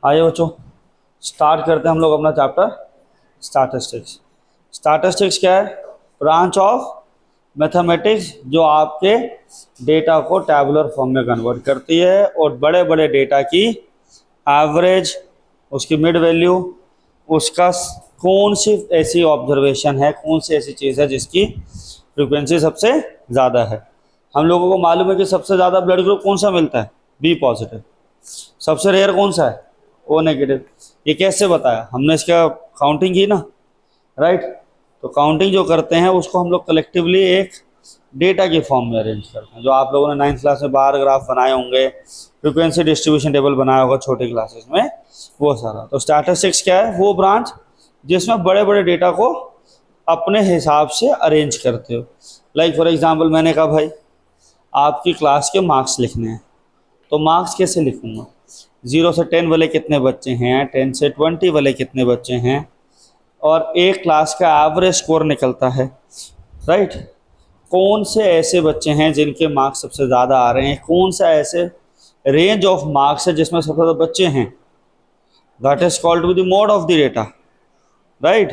आइए बच्चों, स्टार्ट करते हैं हम लोग अपना चैप्टर स्टैटिस्टिक्स। स्टैटिस्टिक्स क्या है? ब्रांच ऑफ मैथमेटिक्स जो आपके डेटा को टैबुलर फॉर्म में कन्वर्ट करती है और बड़े बड़े डेटा की एवरेज, उसकी मिड वैल्यू, उसका कौन सी ऐसी ऑब्जर्वेशन है, कौन सी ऐसी चीज़ है जिसकी फ्रीक्वेंसी सबसे ज़्यादा है। हम लोगों को मालूम है कि सबसे ज़्यादा ब्लड ग्रुप कौन सा मिलता है? B positive. सबसे रेयर कौन सा है? O negative. ये कैसे बताया? हमने इसका काउंटिंग की ना, राइट। तो काउंटिंग जो करते हैं उसको हम लोग कलेक्टिवली एक डेटा के फॉर्म में अरेंज करते हैं, जो आप लोगों ने 9th क्लास में बार ग्राफ बनाए होंगे, फ्रीक्वेंसी डिस्ट्रीब्यूशन टेबल बनाया होगा छोटी क्लासेस में, वो सारा। तो स्टैटिस्टिक्स क्या है? वो ब्रांच जिसमें बड़े बड़े डेटा को अपने हिसाब से अरेंज करते हो। लाइक फॉर एग्जांपल मैंने कहा भाई आपकी क्लास के मार्क्स लिखने हैं, तो मार्क्स कैसे लिखूंगा? 0 से 10 वाले कितने बच्चे हैं, 10 से 20 वाले कितने बच्चे हैं, और एक क्लास का एवरेज स्कोर निकलता है, राइट। कौन से ऐसे बच्चे हैं जिनके मार्क्स सबसे ज़्यादा आ रहे हैं, कौन सा ऐसे रेंज ऑफ मार्क्स है जिसमें सबसे ज़्यादा बच्चे हैं, that is called to the mode of the data, right.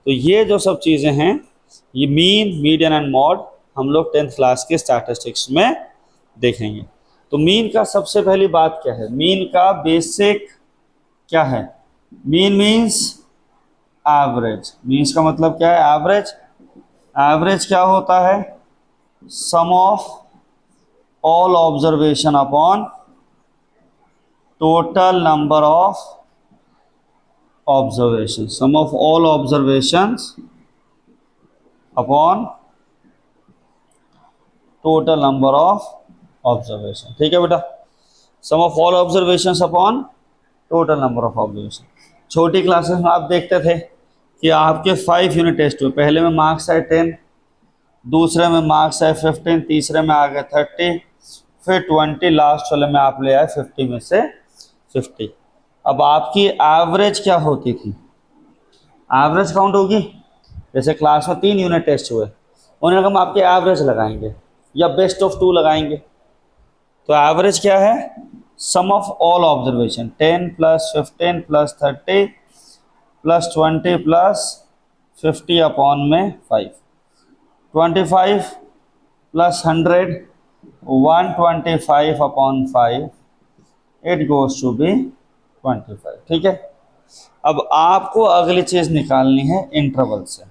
तो ये जो सब चीज़ें हैं, ये मीन, मीडियन एंड मॉड हम लोग 10th क्लास के स्टैटिस्टिक्स में देखेंगे। तो मीन का सबसे पहली बात क्या है? मीन का बेसिक क्या है? Mean means average. मीन्स का मतलब क्या है? एवरेज। एवरेज क्या होता है? Sum of all observation upon total number of observation. Sum of all observations upon total number of observation. ठीक है बेटा, sum of all observations upon total number of observation. छोटी क्लासेस में आप देखते थे कि आपके 5 यूनिट टेस्ट हुए, पहले में मार्क्स आए 10, दूसरे में मार्क्स आए 15, तीसरे में आ गए 30, फिर 20, लास्ट वाले में आप ले आए 50 में से 50। अब आपकी एवरेज क्या होती थी? एवरेज काउंट होगी। जैसे क्लास में 3 यूनिट टेस्ट हुए, उन्हें हम आपके एवरेज लगाएंगे या बेस्ट ऑफ 2 लगाएंगे। तो एवरेज क्या है? Sum of all observation, 10 plus 15 plus 30 plus 20 plus 50 upon में 5, 25 plus 100, 125 upon 5, it goes to be 25। ठीक है। अब आपको अगली चीज़ निकालनी है इंटरवल से।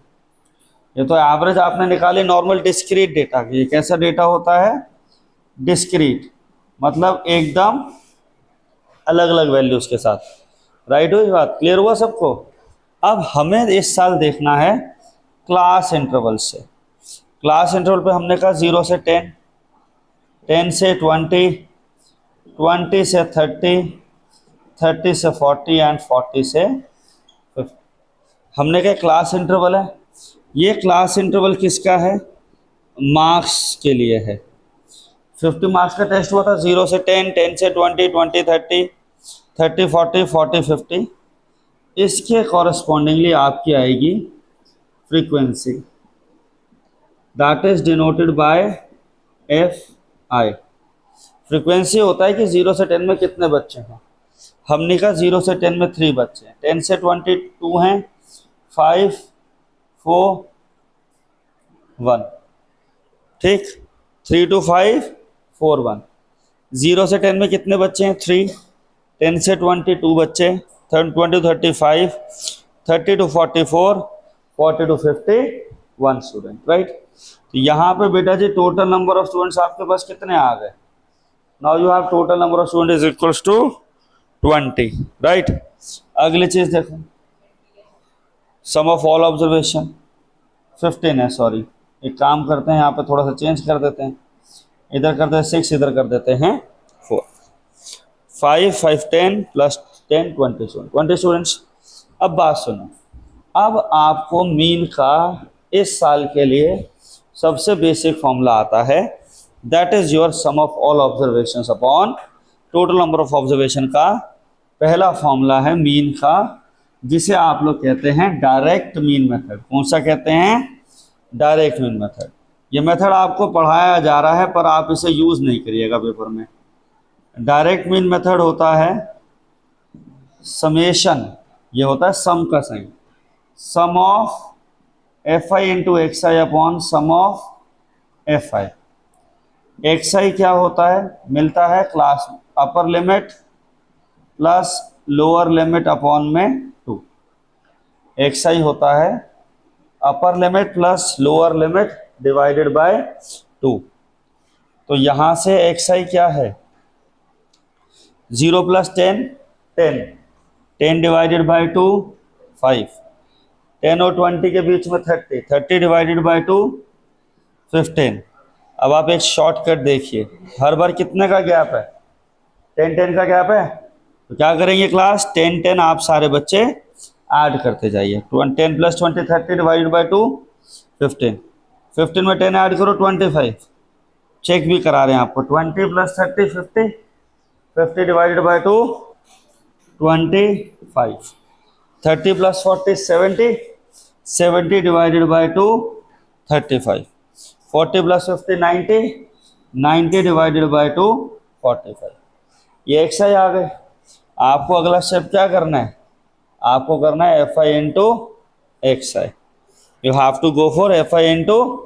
ये तो एवरेज आपने निकाली नॉर्मल डिस्क्रीट डेटा की। ये कैसा डेटा होता है? डिस्क्रीट, मतलब एकदम अलग अलग वैल्यूज के साथ, राइट। हुई बात? क्लियर हुआ सबको? अब हमें इस साल देखना है क्लास इंटरवल से। क्लास इंटरवल पे हमने कहा 0 से 10, 10 से 20, 20 से 30, 30 से 40 एंड 40 से 50। हमने कहा क्लास इंटरवल है। ये क्लास इंटरवल किसका है? मार्क्स के लिए है। 50 मार्क्स का टेस्ट हुआ था, 0 से 10, 10 से 20, 20 30, 30 40, 40 50। इसके कॉरस्पॉन्डिंगली आपकी आएगी frequency, that is denoted by F I. Frequency होता है कि 0 से 10 में कितने बच्चे हैं। हमने कहा 0 से 10 में 3 बच्चे हैं, 10 से 22 हैं 5 4 1, ठीक। 3 to 5 4 1। 0 से 10 में कितने बच्चे हैं? 3। 10 से 22 बच्चे, 20 to 35, 30 to 44, 40 to 50 1 student, right. तो यहाँ पे बेटा जी टोटल नंबर ऑफ स्टूडेंट्स आपके पास कितने आ गए? Now you have total number of student is equals to 20, right. अगली चीज देखो, सम ऑफ ऑल ऑब्जर्वेशन 15 है, सॉरी एक काम करते हैं यहाँ पे थोड़ा सा चेंज कर देते हैं, इधर करते हैं 6, इधर कर देते हैं 4, 5 5 10 प्लस 10 20 स्टूडेंट्स। अब बात सुनो, अब आपको मीन का इस साल के लिए सबसे बेसिक फॉर्मूला आता है, that is your sum of all observation upon total number of observation का पहला फॉर्मूला है मीन का, जिसे आप लोग कहते हैं डायरेक्ट मीन मेथड। कौन सा कहते हैं? Direct mean method. ये मेथड आपको पढ़ाया जा रहा है पर आप इसे यूज़ नहीं करिएगा पेपर में। डायरेक्ट मीन मेथड होता है समेशन, ये होता है सम का sign, sum of F I into X I upon sum of F I. X I क्या होता है, मिलता है class upper limit plus lower limit upon में 2। एक्स आई होता है upper limit plus lower limit divided by 2। तो यहां से एक्स आई क्या है, 0 प्लस 10 10, 10 डिवाइडेड बाय 2 5, 10 और 20 के बीच में 30, 30 डिवाइडेड बाय 2 15। अब आप एक शॉर्टकट देखिए, हर बार कितने का गैप है, 10 10 का गैप है, तो क्या करेंगे क्लास, 10 10 आप सारे बच्चे ऐड करते जाइए। 10 प्लस 20 30 डिवाइडेड बाई 2 15, 15 में 10 ऐड करो 25, चेक भी करा रहे हैं आपको, 20 plus 30 50, 50 divided by 2 25, 30 plus 40 70, 70 divided by 2 35, 40 plus 50 90, 90 divided by 2 45। ये एक्स आई आ गए। आपको अगला स्टेप क्या करना है, आपको करना है F I into X I. You have to go for F I into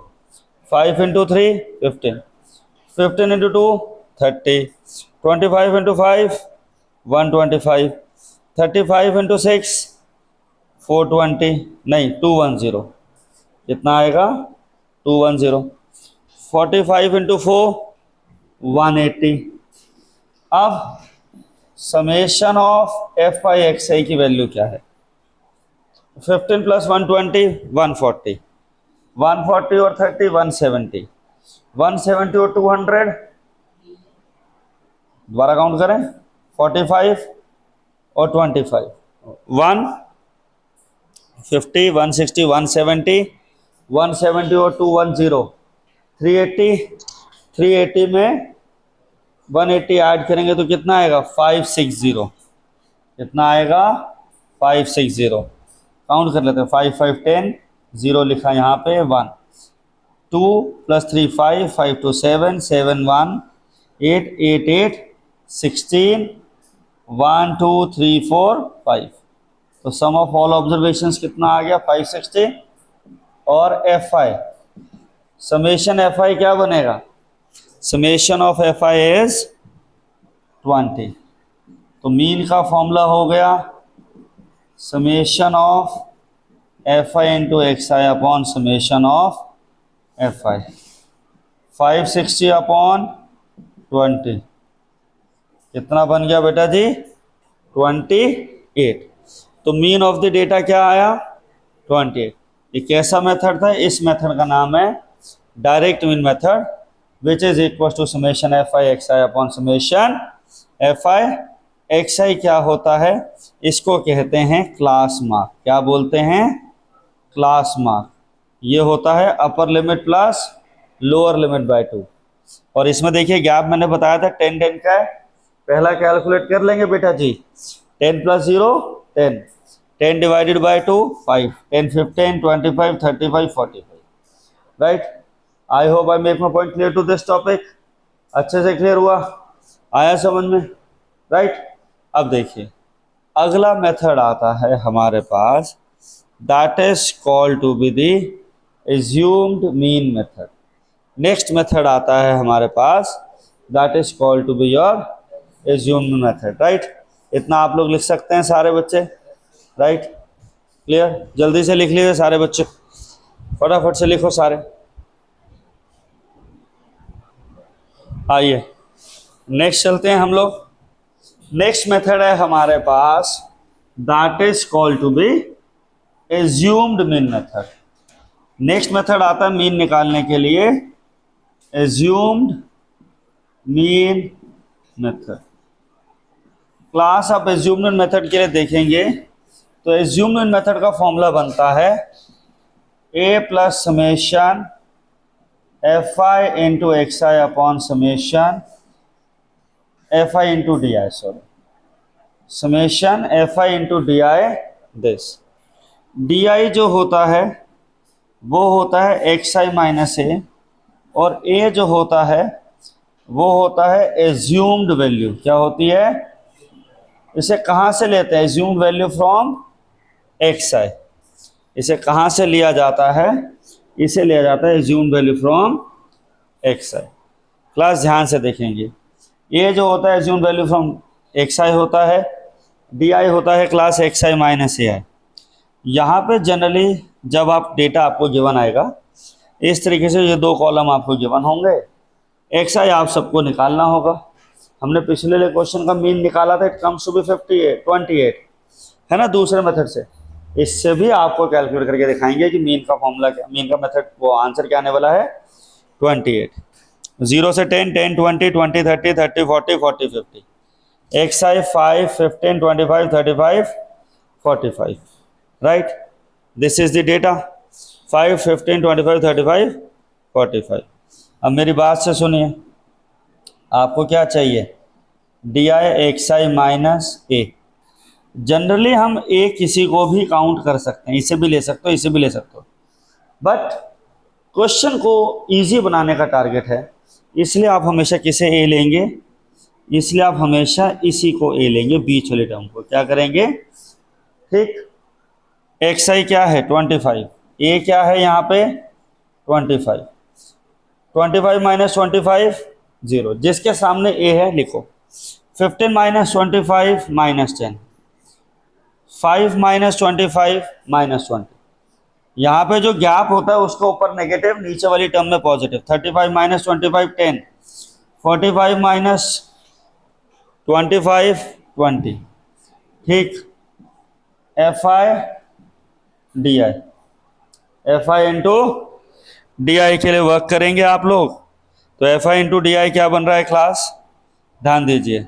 5 into 3 15, 15 into 2 30, 25 into 5 125, 35 into 6 420, नहीं 210, कितना आएगा 210, 45 इंटू 4 180। अब summation of F I X I की वैल्यू क्या है, 15 प्लस 120 140, 140 और 30 170, 170 और 200, दोबारा काउंट करें, 45 और 25, 150 160 170, 170 और 210 380, 380 में 180 ऐड करेंगे तो कितना आएगा 560, कितना आएगा 560। काउंट कर लेते हैं, 5 5 10, 0 लिखा यहाँ पे 1, 2 प्लस 3 5, 5 2 7, 7 1 8, 8 8 16, 1 2 3 4 5। तो सम ऑफ ऑल ऑब्जर्वेशंस कितना आ गया 560। और एफ आई, समेशन एफ आई क्या बनेगा, summation of F I is 20। तो मीन का फॉर्मूला हो गया summation of F I into X I upon summation of F I, 560 upon 20, कितना बन गया बेटा जी 28। तो मीन ऑफ द डेटा क्या आया 28। ये कैसा मेथड था, इस मेथड का नाम है direct mean method, which is equal to summation F I X I upon summation F I X I. क्या होता है, इसको कहते हैं क्लास मार्क। क्या बोलते हैं, क्लास मार्क। ये होता है upper limit plus lower limit by 2। और इसमें देखिए गैप मैंने बताया था 10 10 का है, पहला कैलकुलेट कर लेंगे बेटा जी, 10 प्लस 0 10, 10 डिवाइडेड बाय 2 5, 10 15 25 35 45, राइट। I hope I make my point clear to this topic. अच्छे से क्लियर हुआ, आया समझ में, राइट। अब देखिए अगला मेथड आता है हमारे पास, that is called to be the assumed mean method. Next method आता है हमारे पास, that is called to be your assumed method, right. इतना आप लोग लिख सकते हैं सारे बच्चे, राइट। क्लियर, जल्दी से लिख लीजिए सारे बच्चे, फटाफट से लिखो सारे। आइए नेक्स्ट चलते हैं हम लोग। नेक्स्ट मेथड है हमारे पास, that is called to be assumed mean method. Next method आता है मीन निकालने के लिए, एज्यूम्ड मीन मेथड। क्लास आप एज्यूम्ड मीन मेथड के लिए देखेंगे तो एज्यूम्ड मीन मेथड का फॉर्मूला बनता है A plus summation F I into X I upon summation F I into D I, sorry, summation F I into D I this. D I जो होता है वो होता है एक्स आई माइनस ए, और ए जो होता है वो होता है एज्यूम्ड वैल्यू। क्या होती है, इसे कहाँ से लेते हैं? एज्यूम्ड वैल्यू फ्रॉम एक्स आई। इसे कहाँ से लिया जाता है? इसे लिया जाता है assumed value from x I. Class ध्यान से देखेंगे, ये जो होता है assumed value from x I होता है, डी आई होता है क्लास एक्स आई माइनस ए आई। यहाँ पे जनरली जब आप डेटा आपको गिवन आएगा इस तरीके से, ये दो कॉलम आपको गिवन होंगे, एक्स आई आप सबको निकालना होगा। हमने पिछले क्वेश्चन का मीन निकाला था, इट कम्स टू बी 28 है ना, दूसरे मेथड से। इससे भी आपको कैलकुलेट करके दिखाएंगे कि मीन का फॉर्मूला क्या, मीन का मेथड वो आंसर क्या आने वाला है 28। 0 से 10, 10 20 20 30 30 40 40 50, x I 5 15 25 35 45, right. This is the data 5 15 25 35 45। अब मेरी बात से सुनिए, आपको क्या चाहिए? D I X I minus A. Generally हम ए किसी को भी काउंट कर सकते हैं, इसे भी ले सकते हो, इसे भी ले सकते हो, बट क्वेश्चन को इजी बनाने का टारगेट है, इसलिए आप हमेशा किसे ए लेंगे? इसलिए आप हमेशा इसी को ए लेंगे, बीच वाले टर्म को। क्या करेंगे? ठीक, एक्स आई क्या है 25, ए क्या है यहाँ पे 25, 25 माइनस 25 0, जिसके सामने ए है लिखो। 15 माइनस 25 माइनस 10, 5 माइनस 25 माइनस 20। यहाँ पे जो गैप होता है उसके ऊपर नेगेटिव, नीचे वाली टर्म में पॉजिटिव। 35 minus 25 10, 45 minus 25 20। ठीक, F I D I, F I into D आई के लिए वर्क करेंगे आप लोग। तो एफ आई इंटू डी आई क्या बन रहा है क्लास? ध्यान दीजिए,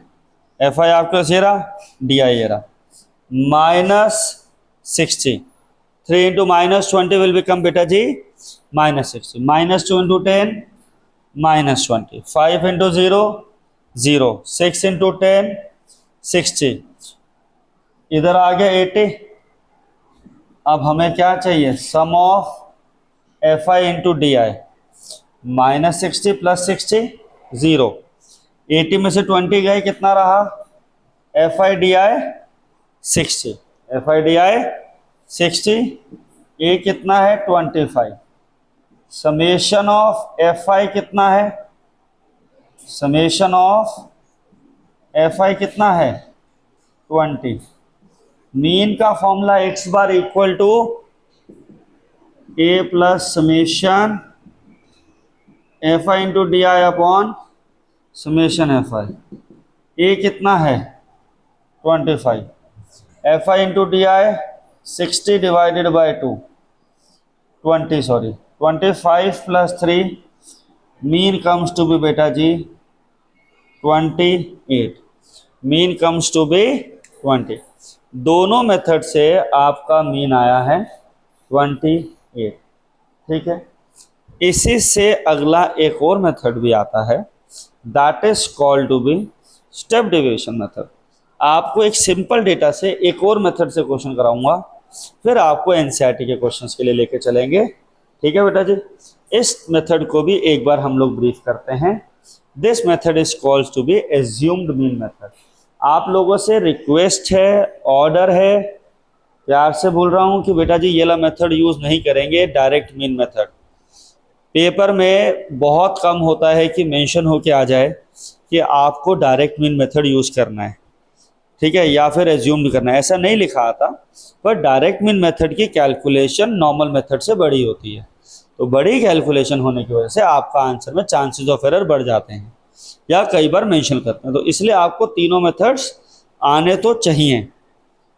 एफ आई आपको ये रहा, डी आई ये रहा, -60। 3 इंटू -20 विल बिकम बेटा जी -60, -2 इंटू 10 -20, 5 इंटू 0 0, 6 इंटू 10 60, इधर आ गया 80। अब हमें क्या चाहिए? Sum of F I into D I, -60 plus 60 0, 80 में से 20 गए, कितना रहा? F I D I 60, F I D I 60, A कितना है 25। समेशन ऑफ एफ आई कितना है? समेशन ऑफ एफ आई कितना है 20। मीन का formula X bar equal to A plus summation F I into D I upon summation F I. A कितना है 25, F I into D I 60 divided by 2, 25 plus 3, mean comes to be बेटा जी 28, mean comes to be 20। दोनों method से आपका mean आया है 28, ठीक है। इसी से अगला एक और मेथड भी आता है, that is called to be step deviation method. आपको एक सिंपल डेटा से एक और मेथड से क्वेश्चन कराऊंगा, फिर आपको एनसीईआरटी के क्वेश्चंस के लिए लेके चलेंगे, ठीक है बेटा जी। इस मेथड को भी एक बार हम लोग ब्रीफ करते हैं। This method is called to be assumed mean method. आप लोगों से रिक्वेस्ट है, ऑर्डर है, प्यार से बोल रहा हूं कि बेटा जी ये वाला मेथड यूज नहीं करेंगे, डायरेक्ट मीन मेथड। पेपर में बहुत कम होता है कि मेंशन होके आ जाए कि आपको डायरेक्ट मीन मेथड यूज करना है, ठीक है, या फिर एज्यूम करना है, ऐसा नहीं लिखा आता। पर डायरेक्ट मीन मेथड की कैलकुलेशन नॉर्मल मेथड से बड़ी होती है, तो बड़ी कैलकुलेशन होने की वजह से आपका आंसर में चांसेस ऑफ एरर बढ़ जाते हैं या कई बार मेंशन करते हैं। तो इसलिए आपको तीनों मेथड्स आने तो चाहिए,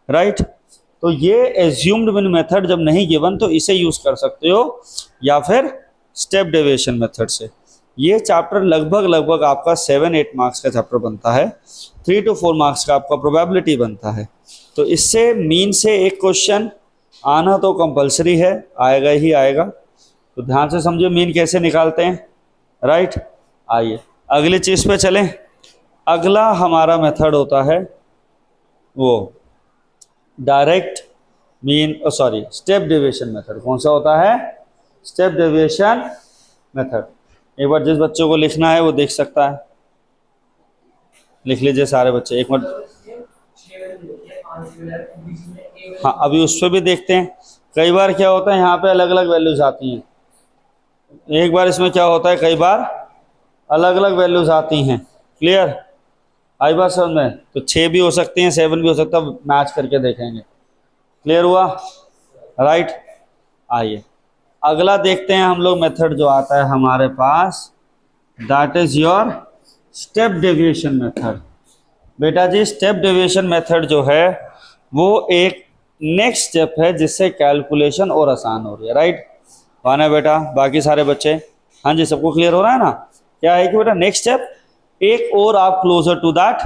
राइट। तो ये एज्यूम्ड मीन मेथड जब नहीं गिवन तो इसे यूज कर सकते हो, या फिर स्टेप डेविएशन मेथड से। ये चैप्टर लगभग आपका 7-8 मार्क्स का चैप्टर बनता है, 3 to 4 मार्क्स का आपका प्रोबेबिलिटी बनता है। तो इससे मीन से एक क्वेश्चन आना तो कंपलसरी है, आएगा ही आएगा। तो ध्यान से समझिए मीन कैसे निकालते हैं, राइट। आइए अगली चीज़ पे चलें। अगला हमारा मेथड होता है वो direct mean, sorry step deviation method. कौन सा होता है? Step deviation method. एक बार जिस बच्चों को लिखना है वो देख सकता है, लिख लीजिए सारे बच्चे। एक मिनट हाँ, अभी उस पर भी देखते हैं। कई बार क्या होता है, यहाँ पे अलग अलग वैल्यूज आती हैं। एक बार इसमें क्या होता है, कई बार अलग अलग वैल्यूज आती हैं। क्लियर? आई बात समझ में? तो 6 भी हो सकती हैं, 7 भी हो सकता है, मैच करके देखेंगे। क्लियर हुआ? राइट। आइए अगला देखते हैं हम लोग मेथड जो आता है हमारे पास, that is your step deviation method. बेटा जी, स्टेप डेविएशन मेथड जो है वो एक नेक्स्ट स्टेप है जिससे कैलकुलेशन और आसान हो रही है। राइट? कौन है बेटा? बाकी सारे बच्चे? हाँ जी, सबको क्लियर हो रहा है ना? क्या है कि बेटा नेक्स्ट स्टेप एक और आप क्लोजर टू दैट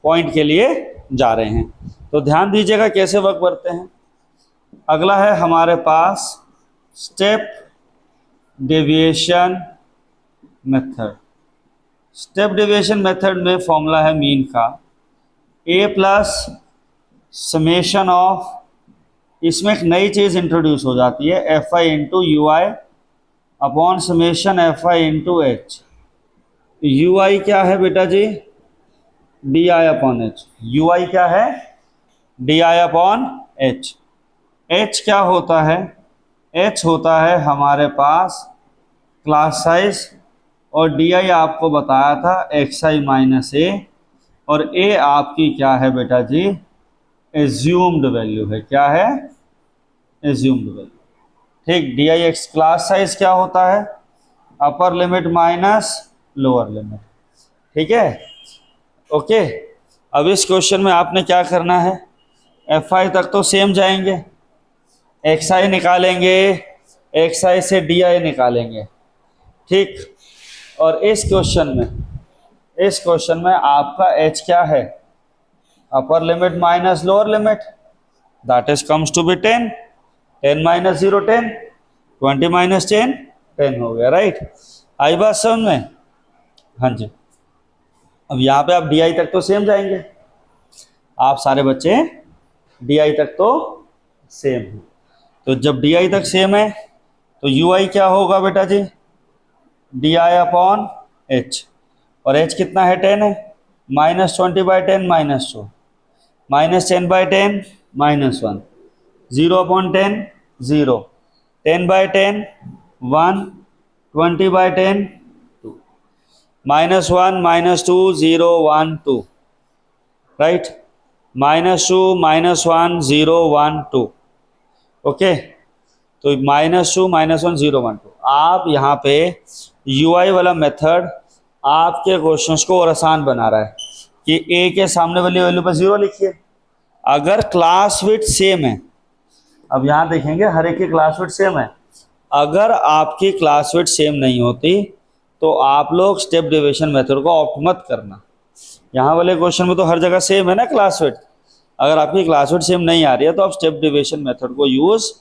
पॉइंट के लिए जा रहे हैं। तो ध्यान दीजिएगा कैसे वर्क करते हैं। अगला है हमारे पास step deviation method. Step deviation method में फॉर्मूला है मीन का a प्लस समेशन ऑफ, इसमें एक नई चीज इंट्रोड्यूस हो जाती है, F I into U I upon summation F I into H. U I क्या है बेटा जी? D I upon H. U I क्या है? D I upon H. H क्या होता है? एच होता है हमारे पास क्लास साइज, और डी आई आपको बताया था एक्स आई माइनस ए, और ए आपकी क्या है बेटा जी? एज्यूम्ड वैल्यू है। क्या है? Assumed value. ठीक। D I X class size क्या होता है? Upper limit minus lower limit. ठीक है? ओके। अब इस क्वेश्चन में आपने क्या करना है, एफ आई तक तो सेम जाएंगे, एक्स आई निकालेंगे, एक्स आई से डी आई निकालेंगे। ठीक। और इस क्वेश्चन में आपका एच क्या है? Upper limit minus lower limit, that is comes to be 10। 10 minus 0 10, 20 minus 10 10 हो गया। राइट? आई बात समझ में? हाँ जी। अब यहाँ पे आप डी आई तक तो सेम जाएंगे, आप सारे बच्चे डी आई तक तो सेम है। तो जब डी आई तक सेम है तो यू आई क्या होगा बेटा जी? D I upon H. और एच कितना है? 10 है। Minus 20/10 minus 2, minus 10/10 minus 1, 0/10 0, 10/10 1, 20/10 2, minus 1 minus 2 0 1 2। Right? Minus 2 minus 1 0 1 2। Okay. तो माइनस 2 माइनस 1 0 1 2। आप यहाँ पे यू आई वाला मेथड आपके क्वेश्चंस को और आसान बना रहा है कि ए के सामने वाली वैल्यू पर 0 लिखिए। अगर क्लास विड्थ सेम है, अब यहाँ देखेंगे हर एक की क्लास विड्थ सेम है। अगर आपकी क्लास विड्थ सेम नहीं होती तो आप लोग स्टेप डेविएशन मेथड को ऑप्ट मत करना। यहाँ वाले क्वेश्चन में तो हर जगह सेम है ना क्लास विड्थ। अगर आपकी क्लास विड्थ सेम नहीं आ रही है तो आप स्टेप डेविएशन मेथड को यूज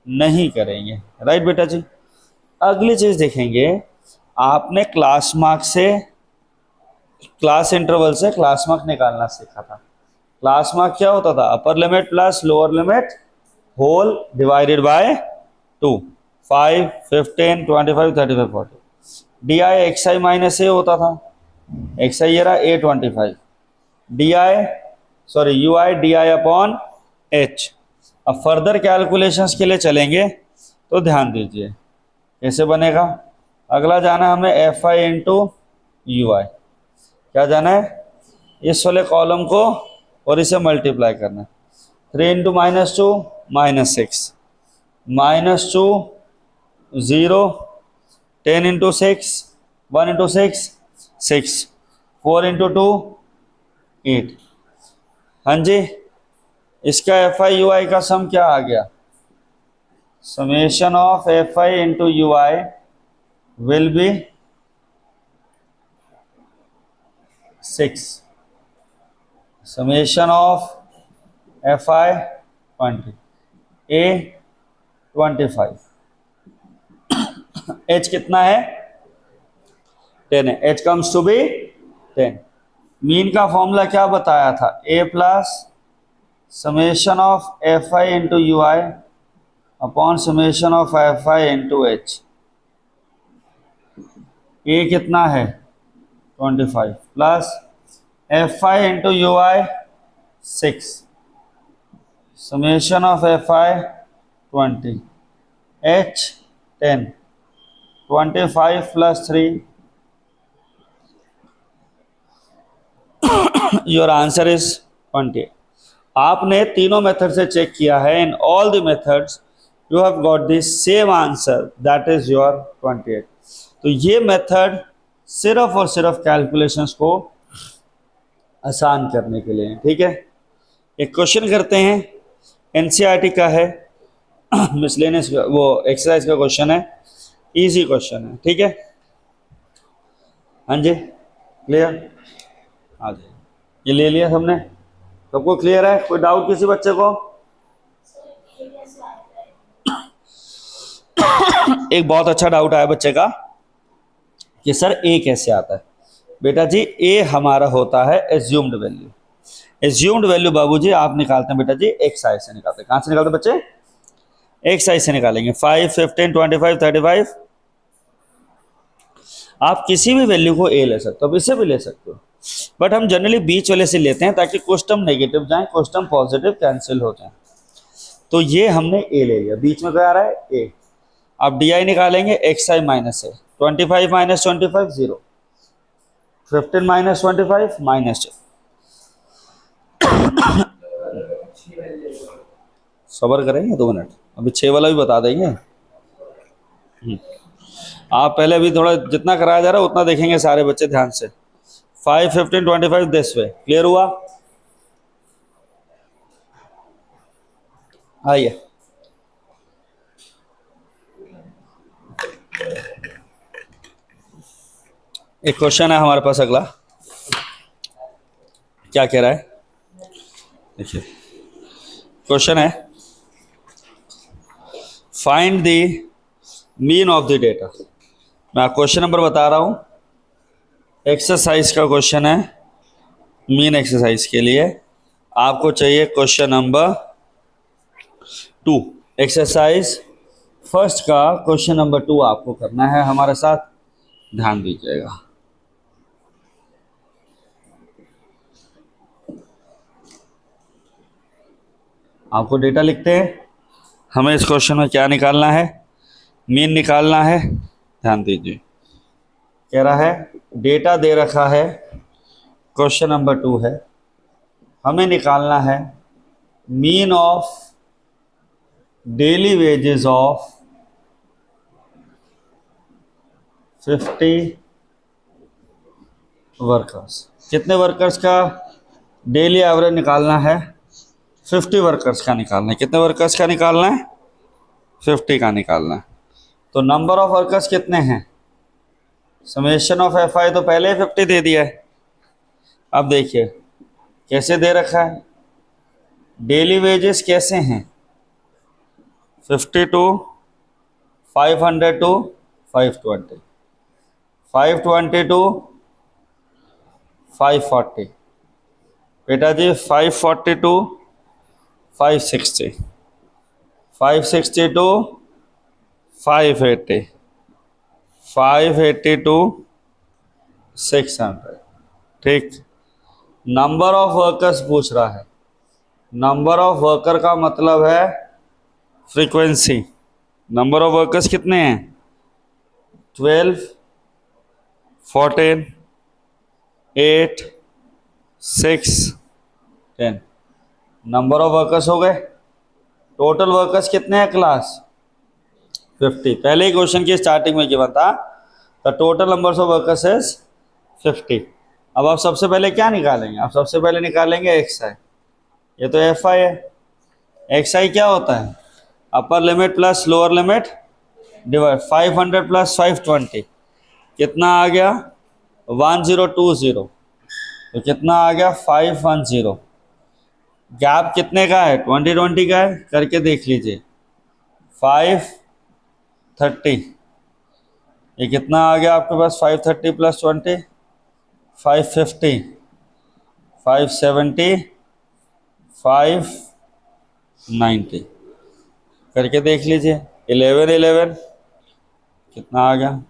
नहीं करेंगे। राइट बेटा जी? अगली चीज देखेंगे, आपने क्लास मार्क से, क्लास इंटरवल से क्लास मार्क निकालना सीखा था। क्लास मार्क क्या होता था? Upper limit plus lower limit whole divided by 2, 5 15 25 35 40। D I X I minus A होता था, एक्स आई ये रहा A 25, D I sorry U I D I upon H. अब फर्दर कैलकुलेशंस के लिए चलेंगे तो ध्यान दीजिए कैसे बनेगा। अगला जाना है हमें F I into U I. क्या जाना है? इस वाले कॉलम को और इसे मल्टीप्लाई करना है। 3 into minus 2 minus 6, minus 2 0, 10 into 6 1 into 6 6, 4 into 2 8। हाँ जी। इसका एफ आई यू आई का सम क्या आ गया? Summation of F I into U I will be 6, summation of F I 20, A 25, H कितना है? 10 है। H comes to be 10। Mean का फॉर्मूला क्या बताया था? A plus summation of F I into U I upon summation of F I into H. A कितना है? 25 plus F I into U I 6 summation of fi 20 h 10 25 plus 3 your answer is 20। आपने तीनों method से check किया है, in all the methods you have got the same answer, that is your 28। तो ये method सिर्फ और सिर्फ कैलकुलेशंस को आसान करने के लिए, ठीक है। एक क्वेश्चन करते हैं, एनसीईआरटी का है, मिसलेनियस वो एक्सरसाइज का क्वेश्चन है, इजी क्वेश्चन है, ठीक है। हाँ जी, क्लियर, आ जाइए। ये ले लिया सबने, सबको क्लियर है? कोई डाउट किसी बच्चे को? एक बहुत अच्छा डाउट आया बच्चे का कि सर ए कैसे आता है। बेटा जी ए हमारा होता है एज्यूम्ड वैल्यू। एज्यूम्ड वैल्यू बाबूजी आप निकालते हैं बेटा जी एक्स आई से निकालते हैं। कहां से निकालते हैं बच्चे? एक्स आई से निकालेंगे। 5, 15, 25, 35। आप किसी भी वैल्यू को ए ले सकते हो, अब इसे भी ले सकते हो, बट हम जनरली बीच वाले से लेते हैं ताकि कुछ टर्म नेगेटिव जाए, कुछ टर्म पॉजिटिव कैंसिल हो जाए। तो ये हमने ए ले लिया, बीच में क्या आ रहा है? ए। अब डी आई निकालेंगे, x I minus A. 25 minus 25 0, 15 minus 25 minus. सबर करेंगे 2 मिनट, अभी 6 वाला भी बता देंगे। आप पहले अभी थोड़ा जितना कराया जा रहा है उतना देखेंगे सारे बच्चे ध्यान से। 5, 15, 25 दिस वे, क्लियर हुआ? आइए, एक क्वेश्चन है हमारे पास अगला, क्या कह रहा है देखिए। क्वेश्चन है find the mean of the data. मैं क्वेश्चन नंबर बता रहा हूं, एक्सरसाइज का क्वेश्चन है, मीन एक्सरसाइज के लिए आपको चाहिए क्वेश्चन नंबर 2। एक्सरसाइज फर्स्ट का क्वेश्चन नंबर 2 आपको करना है हमारे साथ, ध्यान दीजिएगा। आपको डेटा लिखते हैं, हमें इस क्वेश्चन में क्या निकालना है? मीन निकालना है। ध्यान दीजिए, कह रहा है डेटा दे रखा है, क्वेश्चन नंबर 2 है, हमें निकालना है mean of daily wages of 50 workers. कितने वर्कर्स का डेली एवरेज निकालना है? 50 वर्कर्स का निकालना है। कितने वर्कर्स का निकालना है? 50 का निकालना है। तो नंबर ऑफ वर्कर्स कितने हैं? समेशन ऑफ एफ आई तो पहले ही 50 दे दिया है। अब देखिए कैसे दे रखा है, डेली वेजेस कैसे हैं? 50 टू 500 टू 520, 520 टू 540, बेटा जी 540 टू 560, 560 टू 580, 580 टू 600। ठीक, नंबर ऑफ वर्कर्स पूछ रहा है। नंबर ऑफ वर्कर का मतलब है फ्रीक्वेंसी। नंबर ऑफ वर्कर्स कितने हैं? 12, 14, 8, 6, 10। नंबर ऑफ वर्कर्स हो गए। टोटल वर्कर्स कितने हैं क्लास? 50। पहले ही क्वेश्चन की स्टार्टिंग में गिवन था, the total numbers of workers is 50। अब आप सबसे पहले क्या निकालेंगे? आप सबसे पहले निकालेंगे एक्स आई। ये तो एफ आई है। एक्स आई क्या होता है? Upper limit plus lower limit divide 500 plus 520, कितना आ गया? 1020। तो कितना आ गया? 510। गैप कितने का है? 20 का है, करके देख लीजिए। 530, ये कितना आ गया आपके पास? 530 प्लस 20 550, 570, 590, करके देख लीजिए। 11 11 कितना आ गया?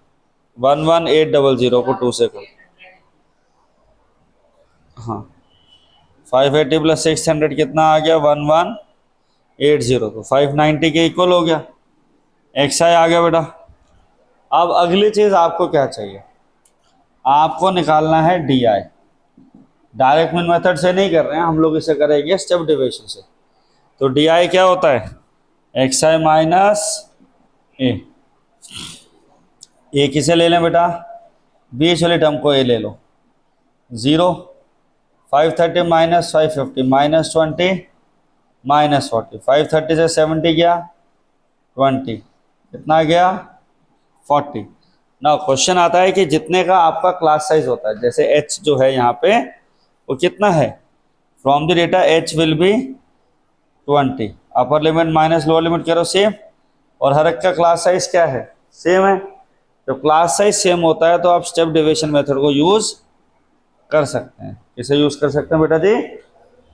11800 को 2 से कर, हाँ 580 प्लस 600 कितना आ गया 1180, तो 590 के इक्वल हो गया, xi आ गया बेटा। अब अगली चीज़ आपको क्या चाहिए, आपको निकालना है डी आई। डायरेक्ट मेथड से नहीं कर रहे हैं हम लोग, इसे करेंगे स्टेप डिविजन से। तो डी आई क्या होता है, एक्स आई माइनस ए किसे ले लें बेटा, बीच वाले टर्म को ए ले लो, 0, 530 माइनस 550 माइनस 20 माइनस 40, 530 से 70 गया 20, कितना गया 40। ना क्वेश्चन आता है कि जितने का आपका क्लास साइज होता है, जैसे h जो है यहाँ पे वो कितना है, from the data h will be 20, upper limit minus lower limit करो सेम, और हर एक का क्लास साइज क्या है, सेम है। तो क्लास साइज सेम होता है तो आप स्टेप डिविजन मेथड को यूज कर सकते हैं। किसे यूज कर सकते हैं बेटा जी,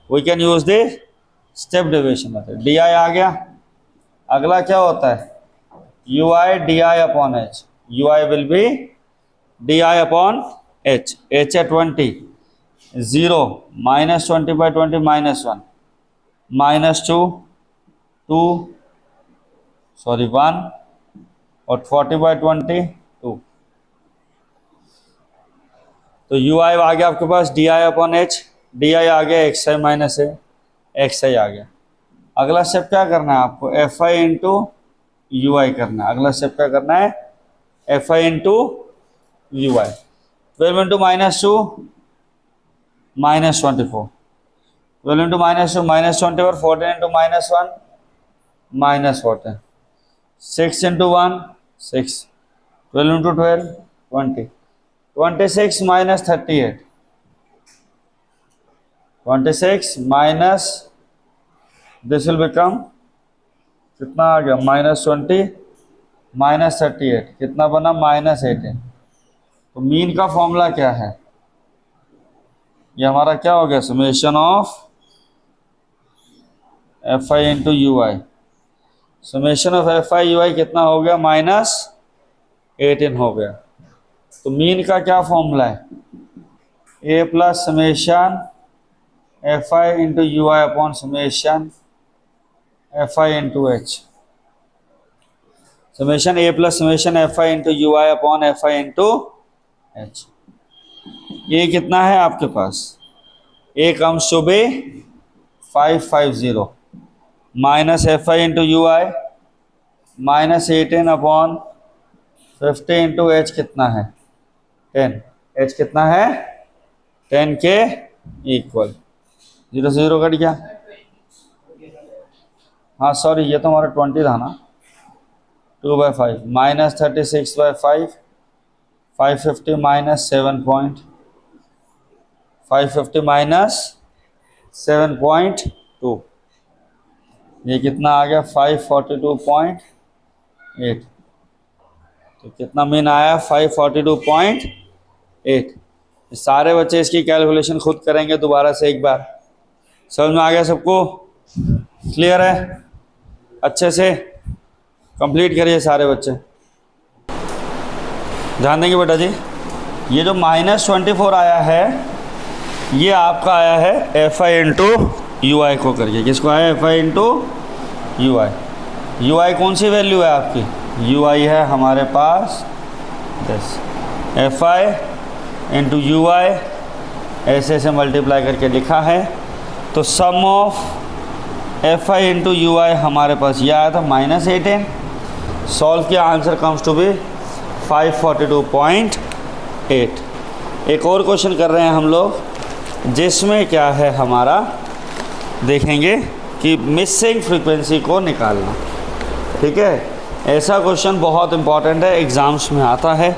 we can use the step division method. D I आ गया। अगला क्या होता है, U I D I upon H, U I will be D I upon H, H है 20, 0 माइनस 20 बाई 20 माइनस 1 माइनस 2 1 और 40 बाई 20 2। तो यू आई आ गया आपके पास D I upon H, D I आ गया X I minus A, X I आ गया। अगला स्टेप क्या करना है आपको, F I into U I करना है। अगला स्टेप क्या करना है, F I into U I, 12 into minus 2 minus 24, 12 into minus 2 minus 24, 14 into minus 1 minus 14, 6 into 1 6, 12 into 12 20, 26 minus 38, 26 minus this will become कितना आ गया माइनस 20 माइनस 38, कितना बना माइनस 18। तो मीन का फॉर्मूला क्या है, ये हमारा क्या हो गया, summation of F I into U I, summation of F I U I कितना हो गया माइनस 18 हो गया। तो मीन का क्या फॉर्मूला है, A plus summation F I into U I upon summation F I into H, summation A plus summation F I into U I upon F I into H. ये कितना है आपके पास, A comes to be 550 minus F I into U I minus 18 upon 50 into H कितना है 10, H कितना है 10 के इक्वल, 0 से 0 कट गया। हाँ सॉरी ये तो हमारा 20 था ना, 2/5 माइनस 36/5, 550 माइनस 7.2, ये कितना आ गया 542.8। तो कितना मीन आया 542.8। सारे बच्चे इसकी कैलकुलेशन खुद करेंगे दोबारा से एक बार। समझ में आ गया सबको, क्लियर है, अच्छे से कंप्लीट करिए सारे बच्चे। ध्यान देंगे बेटा जी, ये जो -24 आया है ये आपका आया है F I into U I को करके। किसको आया, F I into U I. U I कौन सी वैल्यू है आपकी, यू आई है हमारे पास 10, F I into U I ऐसे ऐसे मल्टीप्लाई करके लिखा है। तो sum of F I into U I हमारे पास ये आया था -18। सॉल्व किया, आंसर कम्स टू बी 542.8। एक और क्वेश्चन कर रहे हैं हम लोग जिसमें क्या है हमारा, देखेंगे कि मिसिंग फ्रीक्वेंसी को निकालना। ठीक है, ऐसा क्वेश्चन बहुत इंपॉर्टेंट है, एग्ज़ाम्स में आता है,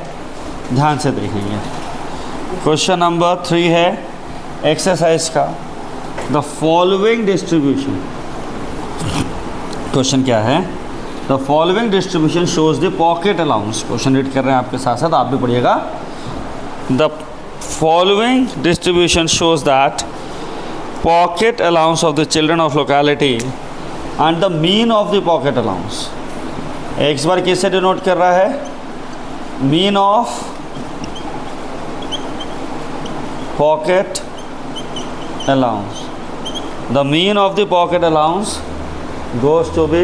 ध्यान से देखेंगे। क्वेश्चन नंबर 3 है एक्सरसाइज का, द फॉलोइंग डिस्ट्रीब्यूशन। क्वेश्चन क्या है, the following distribution shows the pocket allowance. Question read कर रहे हैं आपके साथ साथ आप भी पढ़िएगा। The following distribution shows that pocket allowance of the children of locality and the mean of the pocket allowance। एक बार किससे डिनोट कर रहा है, mean of pocket allowance. The mean of the pocket allowance goes to be,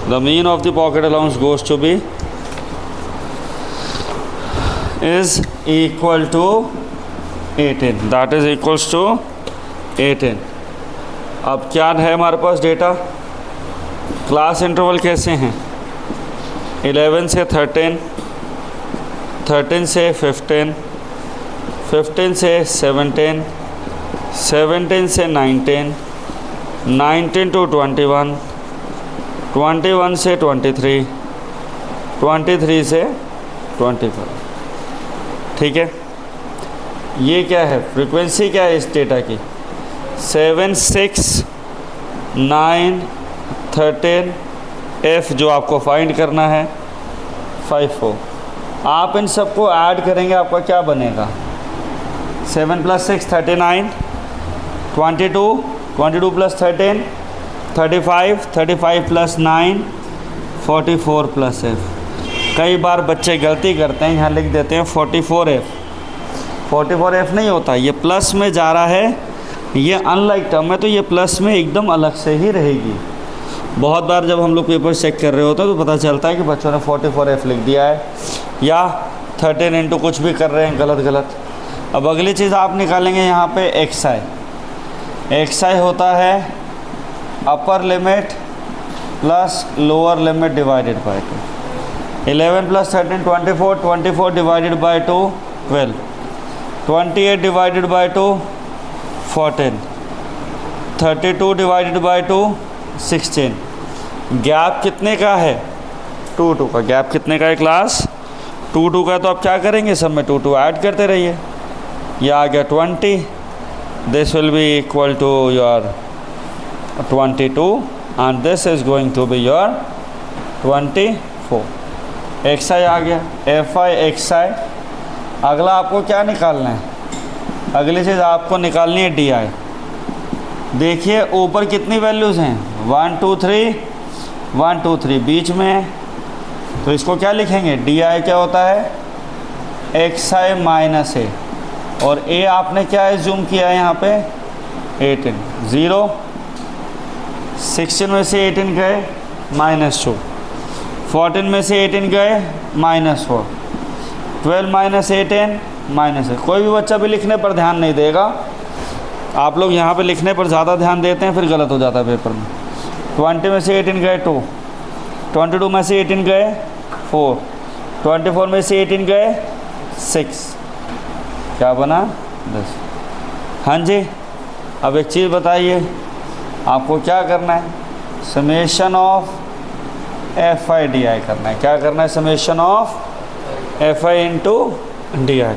the mean of the pocket allowance goes to be is equal to 18. That is equals to 18. अब क्या है हमारे पास data, class interval कैसे हैं, 11 से 13, 13 से 15, 15 से 17, 17 से 19, 19 to 21, 21 से 23, 23 से 25. ठीक है, ये क्या है, फ्रीक्वेंसी क्या है इस डेटा की, 7, 6, 9, 13, F जो आपको फाइंड करना है 5, 4. आप इन सबको ऐड करेंगे, आपका क्या बनेगा, 7 + 6 39, 22, 22 + 13 35, 35 + 9 44 + F. कई बार बच्चे गलती करते हैं, यहाँ लिख देते हैं 44F. 44F नहीं होता, ये प्लस में जा रहा है, ये अनलाइक टर्म है, तो ये प्लस में एकदम अलग से ही रहेगी. बहुत बार जब हम लोग पेपर चेक कर रहे होते हैं तो पता चलता है कि बच्चों ने 44F लिख दिया है, या 13 इंटू कुछ भी कर रहे हैं गलत. अब अगली चीज़ आप निकालेंगे यहाँ पे XI. XI होता है upper limit plus lower limit divided by 2. 11 + 13 24, 24 divided by 2 12, 28 divided by 2 14, 32 divided by 2 16. Gap कितने का है, 2 2 का. गैप कितने का है क्लास, 2 2 का. तो आप क्या करेंगे, सब में 2 2 ऐड करते रहिए. ये आ गया 20. This will be equal to your 22 and this is going to be your 24. XI आ गया, FI XI. अगला आपको क्या निकालना है, अगली चीज़ आपको निकालनी है DI. देखिए ऊपर कितनी वैल्यूज़ हैं, 1 2 3, 1 2 3 बीच में है, तो इसको क्या लिखेंगे, DI क्या होता है, XI माइनस A. और A आपने क्या एज्यूम किया है यहाँ पे, 18. 0, 16 में से 18 गए -2, 14 में से 18 गए -4, 12 - 18 -1. कोई भी बच्चा भी लिखने पर ध्यान नहीं देगा, आप लोग यहाँ पे लिखने पर ज़्यादा ध्यान देते हैं, फिर गलत हो जाता है पेपर में. 20 में से 18 गए 2, 22 में से 18 गए 4, 24 में से 18 गए 6, क्या बना 10. हाँ जी, अब एक चीज़ बताइए, आपको क्या करना है, समेशन ऑफ FI DI करना है. क्या करना है, summation of FI into DI.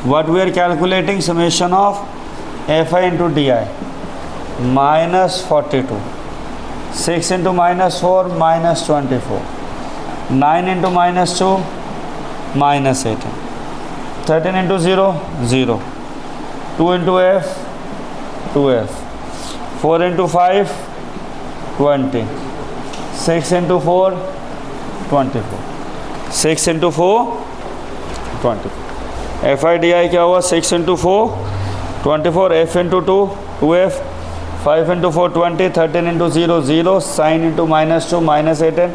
What we are calculating, summation of FI into DI -42, 6 into -4 -24, 9 into -2 -18, 13 into 0 0, 2 into F 2F, 4 into 5 20, 6 into 4 24, 6 into 4 24. FI DI क्या हुआ, 6 into 4 24, F into 2 2F, 5 into 4 20, 13 into 0 0, sign into -2 -18,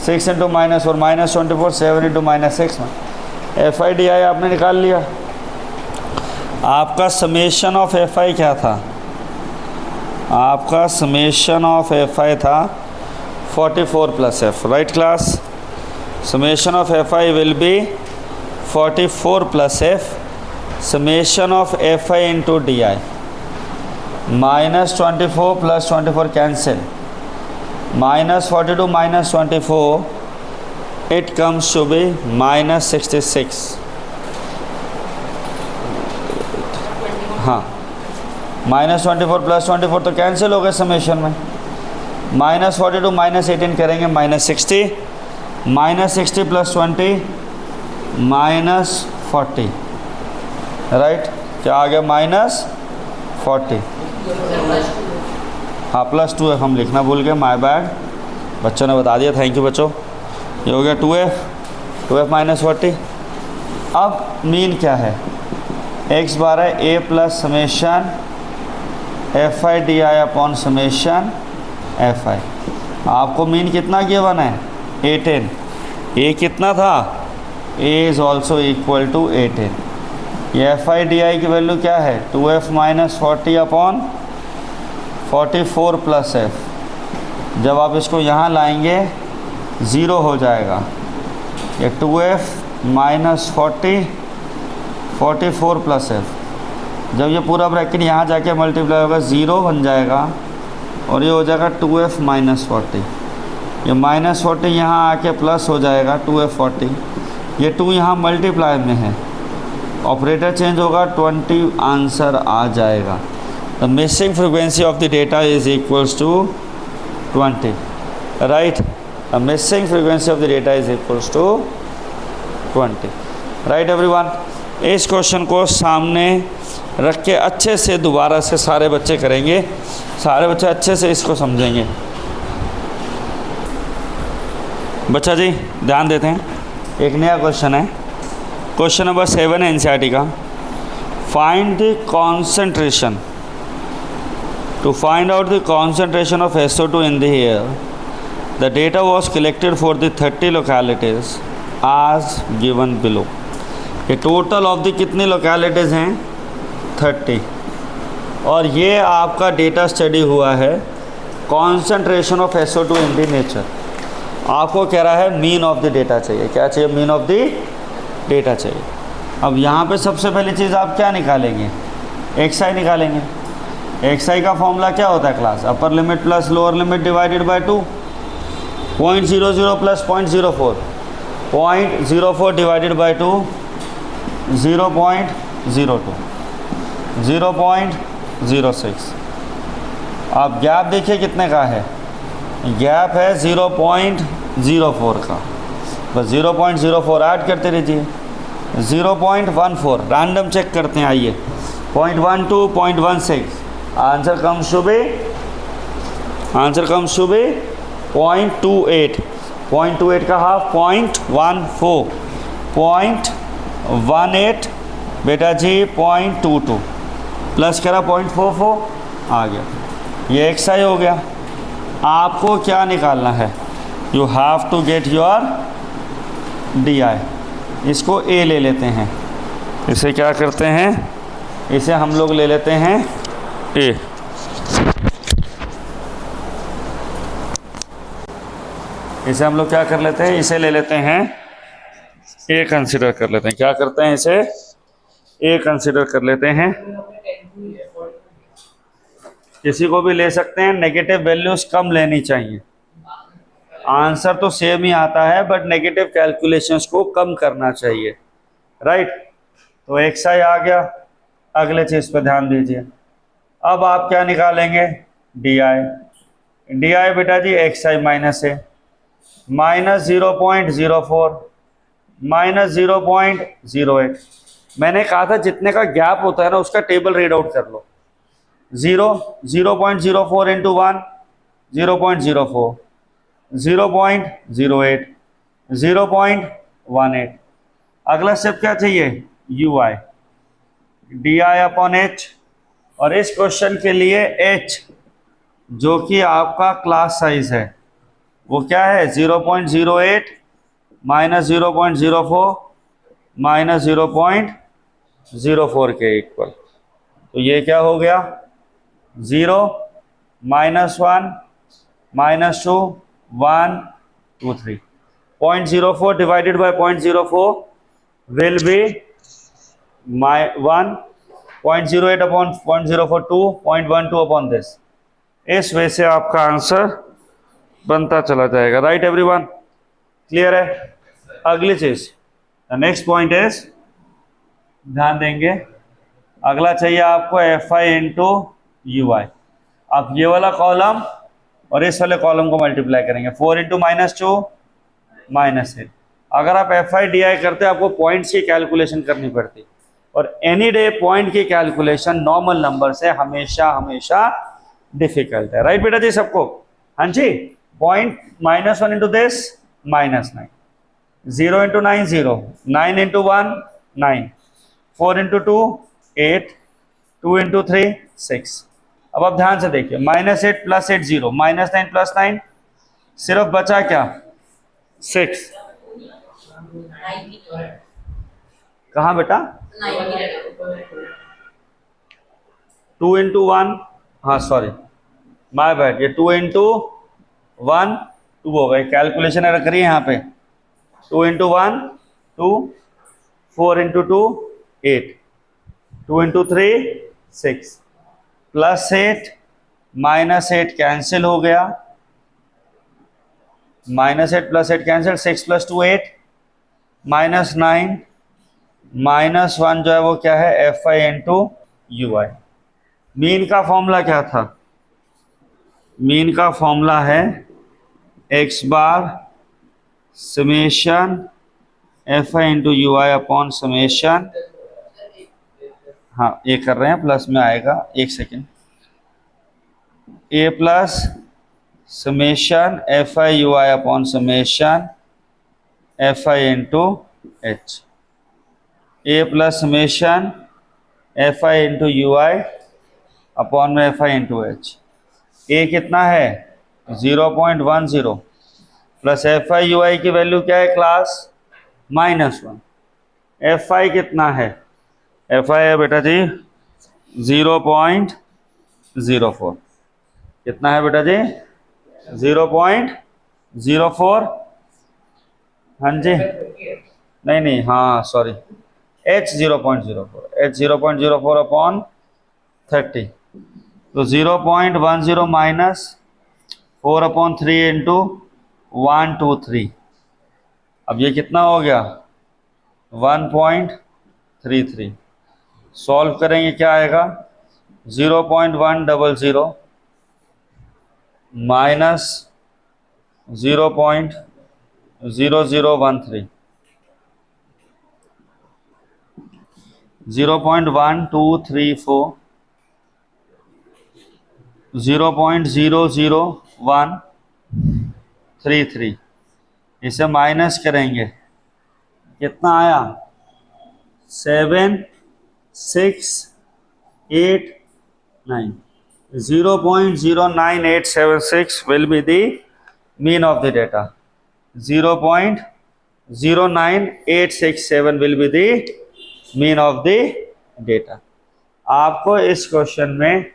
6 into -4 -24, 7 into -6 में FI DI आपने निकाल लिया. आपका summation of FI क्या था, आपका समेशन ऑफ FI था 44 + F. Right class, summation of FI will be 44 + F. Summation of FI into DI, -24 + 24 cancel, -42 -24, it comes to be -66. हाँ, -24 + 24 तो कैंसिल हो गए समेशन में. -42 -18 करेंगे -60, -60 + 20 -40. राइट, क्या आ गया, -40. हाँ +2 है, हम लिखना भूल गए, माय बैड. बच्चों ने बता दिया, थैंक यू बच्चों. ये हो गया 2F -40. अब मीन क्या है, एक्स बार है A plus summation F I D I upon summation F I. आपको मीन कितना गिवन है 18, ए कितना था, A is also equal to 18। ये एफ आई डी आई की वैल्यू क्या है 2f minus 40 upon 44 plus F. जब आप इसको यहाँ लाएंगे 0 हो जाएगा, ये 2f माइनस 44 प्लस एफ। जब ये पूरा ब्रैकेट यहाँ जाके मल्टीप्लाई होगा 0 बन जाएगा और ये हो जाएगा 2f माइनस 40। ये माइनस 40 यहाँ आके प्लस हो जाएगा 2f 40। ये 2 यहाँ मल्टीप्लाई में है, ऑपरेटर चेंज होगा 20, आंसर आ जाएगा। The missing frequency of the data is equals to 20, right. The missing frequency of the data is equals to 20, right everyone. इस क्वेश्चन को सामने रख के अच्छे से दोबारा से सारे बच्चे करेंगे, सारे बच्चे अच्छे से इसको समझेंगे। बच्चा जी ध्यान देते हैं, एक नया क्वेश्चन है, क्वेश्चन नंबर 7 है एनसीईआरटी का। Find the concentration, to find out the concentration of SO2 in the air, the data was collected for the 30 localities as given below. ये टोटल ऑफ द कितनी लोकेलिटीज़ हैं 30, और ये आपका data study हुआ है concentration of SO2 in the nature. आपको कह रहा है मीन ऑफ द डेटा चाहिए, क्या चाहिए, मीन ऑफ द डेटा चाहिए। अब यहाँ पे सबसे पहली चीज़ आप क्या निकालेंगे, XI निकालेंगे। XI का फॉर्मूला क्या होता है class, upper limit plus lower limit divided by 2, 0.00 plus 0.04, 0.04 divided by 2 0.02, 0.06। आप गैप देखिए कितने का है, गैप है 0.04 का, बस 0.04 ऐड करते रहिए। 0.14 रैंडम चेक करते हैं, आइए 0.12, 0.16, आंसर कम्स टू बी 0.28, 0.28 का हाफ 0.14, 0.18 बेटा जी 0.22 प्लस करा 0.44 आ गया, ये XI हो गया। आपको क्या निकालना है, you have to get your DI। इसको A ले लेते हैं, इसे क्या करते हैं, इसे हम लोग ले लेते हैं A। इसे हम लोग क्या कर लेते हैं, इसे ले लेते हैं A कंसिडर कर लेते हैं, क्या करते हैं, इसे A कंसिडर कर लेते हैं। किसी को भी ले सकते हैं, नेगेटिव वैल्यूज कम लेनी चाहिए। आंसर तो सेम ही आता है बट नेगेटिव कैलकुलेशंस को कम करना चाहिए, राइट। तो XI आ गया, अगले चीज पे ध्यान दीजिए। अब आप क्या निकालेंगे, DI। DI बेटा जी XI माइनस है, माइनस 0.04 माइनस 0.08। मैंने कहा था जितने का गैप होता है ना उसका टेबल रीड आउट कर लो। 0.04 इंटू 1 0.04, 0.08, 0.18। अगला स्टेप क्या चाहिए, UI, DI अपॉन H। और इस क्वेश्चन के लिए H जो कि आपका क्लास साइज है वो क्या है 0.08 माइनस 0.04 माइनस 0.04 के इक्वल। तो ये क्या हो गया 0 minus 1 minus 2 1 2 3। 0.04 divided by 0.04 will be 1, 0.08 upon 0.04 2, 0.12 upon this. इस वे से आपका आंसर बनता चला जाएगा, राइट एवरीवन, क्लियर है। अगली चीज नेक्स्ट पॉइंट इज, ध्यान देंगे, अगला चाहिए आपको FI इंटू UI। आप ये वाला कॉलम और इस वाले कॉलम को मल्टीप्लाई करेंगे, 4 इंटू -2 -8। अगर आप FI DI करते आपको पॉइंट्स की कैलकुलेशन करनी पड़ती, और एनी डे पॉइंट की कैलकुलेशन नॉर्मल नंबर से हमेशा हमेशा डिफिकल्ट है, राइट बेटा जी सबको। हाँ जी, point -1 into this -9, 0 into 9 0, 9 into 1 9, 4 into 2 8, 2 into 3 6। अब आप ध्यान से देखिए, -8 + 8 0, -9 + 9, सिर्फ बचा क्या 6। कहाँ बेटा 2 इंटू 1, हाँ सॉरी माय बैड, ये 2 इंटू 1 2 हो गए, कैलकुलेशन एरर करिए यहाँ पे। 2 इंटू 1 2, 4 इंटू 2 8, 2 इंटू 3 6, +8 -8 कैंसिल हो गया, -8 + 8 कैंसिल, 6 + 2 8, -9 -1 जो है वो क्या है FI इंटू UI। मीन का फॉर्मूला क्या था, मीन का फॉर्मूला है x bar summation FI into UI upon summation, हाँ ये कर रहे हैं प्लस में आएगा, एक second, A plus summation FI UI upon summation FI into H, A plus summation FI into UI upon में FI इंटू H। A कितना है 0.10 प्लस FI UI की वैल्यू क्या है क्लास -1, FI कितना है, FI है बेटा जी 0.04, कितना है बेटा जी 0.04, हाँ जी नहीं हाँ सॉरी H 0.04, H 0.04 अपॉन 30, तो 0.10 माइनस 4/3 इंटू 123, अब ये कितना हो गया 1.33। सॉल्व करेंगे क्या आएगा 0.100 माइनस 0.0013, 0.1234, 0.00133, इसे माइनस करेंगे कितना आया 76889, 0.09876 will be the mean of the data, 0.09867 will be the mean of the data। आपको इस क्वेश्चन में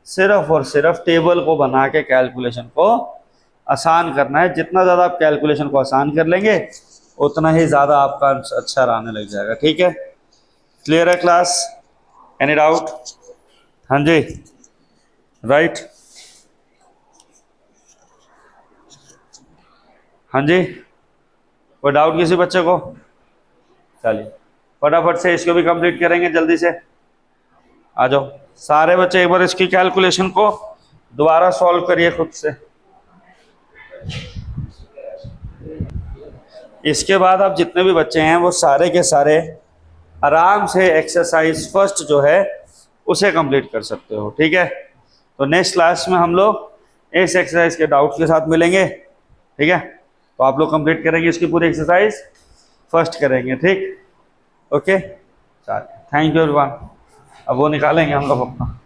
सिर्फ और सिर्फ टेबल को बना के कैलकुलेशन को आसान करना है। जितना ज़्यादा आप कैलकुलेशन को आसान कर लेंगे उतना ही ज़्यादा आपका अच्छा आने लग जाएगा। ठीक है, क्लियर है क्लास, एनी डाउट? हाँ जी राइट, हाँ जी कोई डाउट किसी बच्चे को? चलिए फटाफट से इसको भी कंप्लीट करेंगे, जल्दी से आ जाओ सारे बच्चे, एक बार इसकी कैलकुलेशन को दोबारा सॉल्व करिए खुद से। इसके बाद आप जितने भी बच्चे हैं वो सारे के सारे आराम से एक्सरसाइज फर्स्ट जो है उसे कंप्लीट कर सकते हो। ठीक है, तो नेक्स्ट क्लास में हम लोग इस एक्सरसाइज के डाउट्स के साथ मिलेंगे। ठीक है, तो आप लोग कंप्लीट करेंगे इसकी पूरी एक्सरसाइज फर्स्ट करेंगे। ठीक, ओके चलिए, थैंक यू एवरीवन। अब वो निकालेंगे हम लोग अपना।